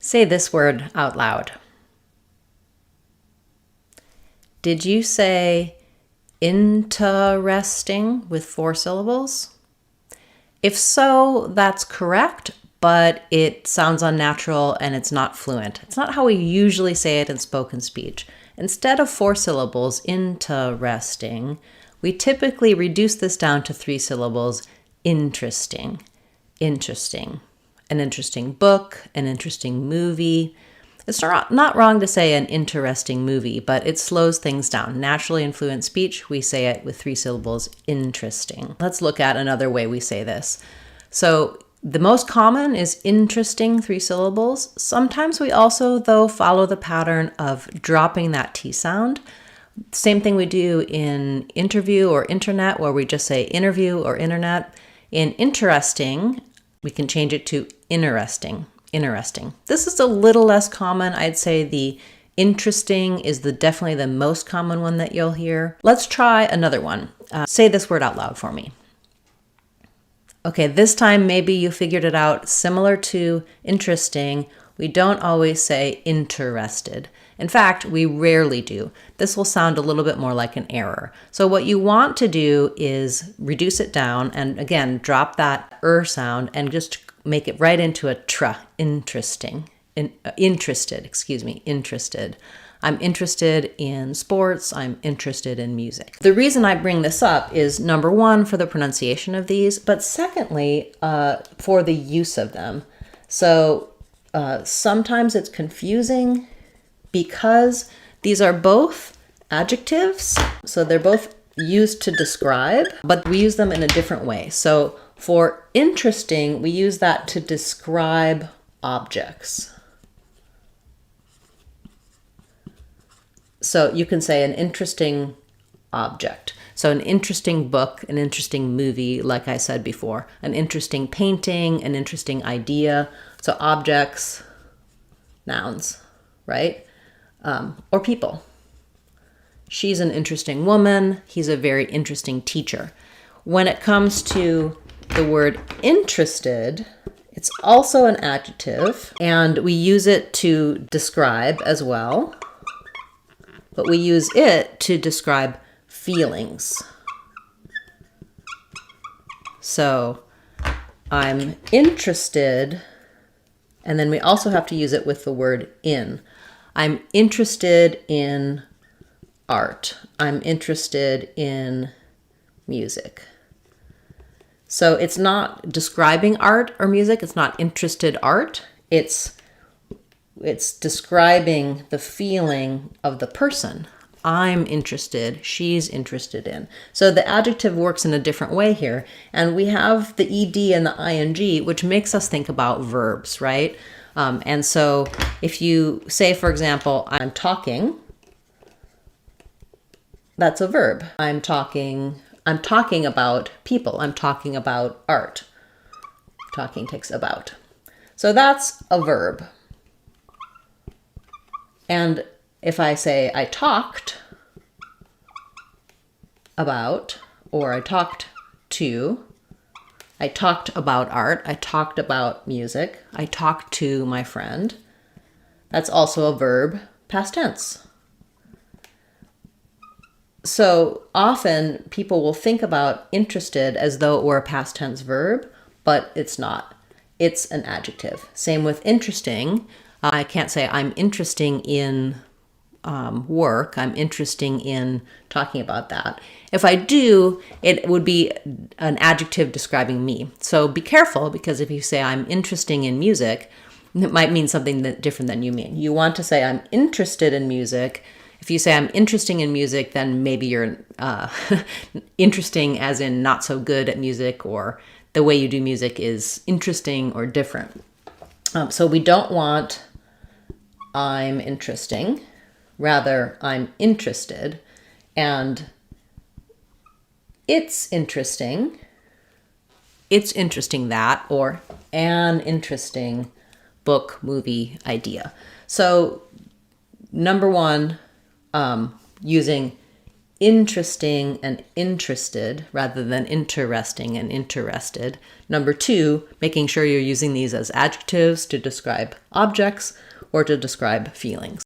Say this word out loud. Did you say interesting with 4 syllables? If so, that's correct, but it sounds unnatural and it's not fluent. It's not how we usually say it in spoken speech. Instead of 4 syllables, interesting, we typically reduce this down to 3 syllables, interesting, interesting. An interesting book, an interesting movie. It's not wrong to say an interesting movie, but it slows things down. Naturally in fluent speech, we say it with 3 syllables, interesting. Let's look at another way we say this. So the most common is interesting, 3 syllables. Sometimes we also, though, follow the pattern of dropping that T sound. Same thing we do in interview or internet, where we just say interview or internet. In interesting, we can change it to interesting. Interesting. This is a little less common. I'd say the interesting is definitely the most common one that you'll hear. Let's try another one. Say this word out loud for me. Okay, this time maybe you figured it out. Similar to interesting, we don't always say interested. In fact, we rarely do. This will sound a little bit more like an error. So what you want to do is reduce it down and again, drop that sound and just make it right into a interesting, interested. I'm interested in sports. I'm interested in music. The reason I bring this up is number one, for the pronunciation of these, but secondly, for the use of them. So sometimes it's confusing because these are both adjectives. So they're both used to describe, but we use them in a different way. So for interesting, we use that to describe objects. So you can say an interesting object. So an interesting book, an interesting movie, like I said before, an interesting painting, an interesting idea. So objects, nouns, right? Or people. She's an interesting woman. He's a very interesting teacher. When it comes to the word interested, it's also an adjective, and we use it to describe as well, but we use it to describe feelings. So I'm interested, and then we also have to use it with the word in. I'm interested in art. I'm interested in music. So it's not describing art or music. It's not interested art. It's describing the feeling of the person. I'm interested. She's interested in. So the adjective works in a different way here. And we have the ed and the ing, which makes us think about verbs, right? And so if you say, for example, I'm talking, that's a verb. I'm talking about people. I'm talking about art. Talking takes about. So that's a verb. And if I say I talked about, or I talked to, I talked about art, I talked about music, I talked to my friend, that's also a verb, past tense. So often people will think about interested as though it were a past tense verb, but it's not. It's an adjective. Same with interesting. I can't say I'm interesting in work. I'm interesting in talking about that. If I do, it would be an adjective describing me. So be careful, because if you say I'm interesting in music, it might mean something different than you mean. You want to say I'm interested in music. If you say I'm interesting in music, then maybe you're interesting as in not so good at music, or the way you do music is interesting or different. So we don't want I'm interesting. Rather, I'm interested, and it's interesting. It's interesting that, or an interesting book, movie, idea. So number one, using interesting and interested rather than interesting and interested. Number 2, making sure you're using these as adjectives to describe objects or to describe feelings.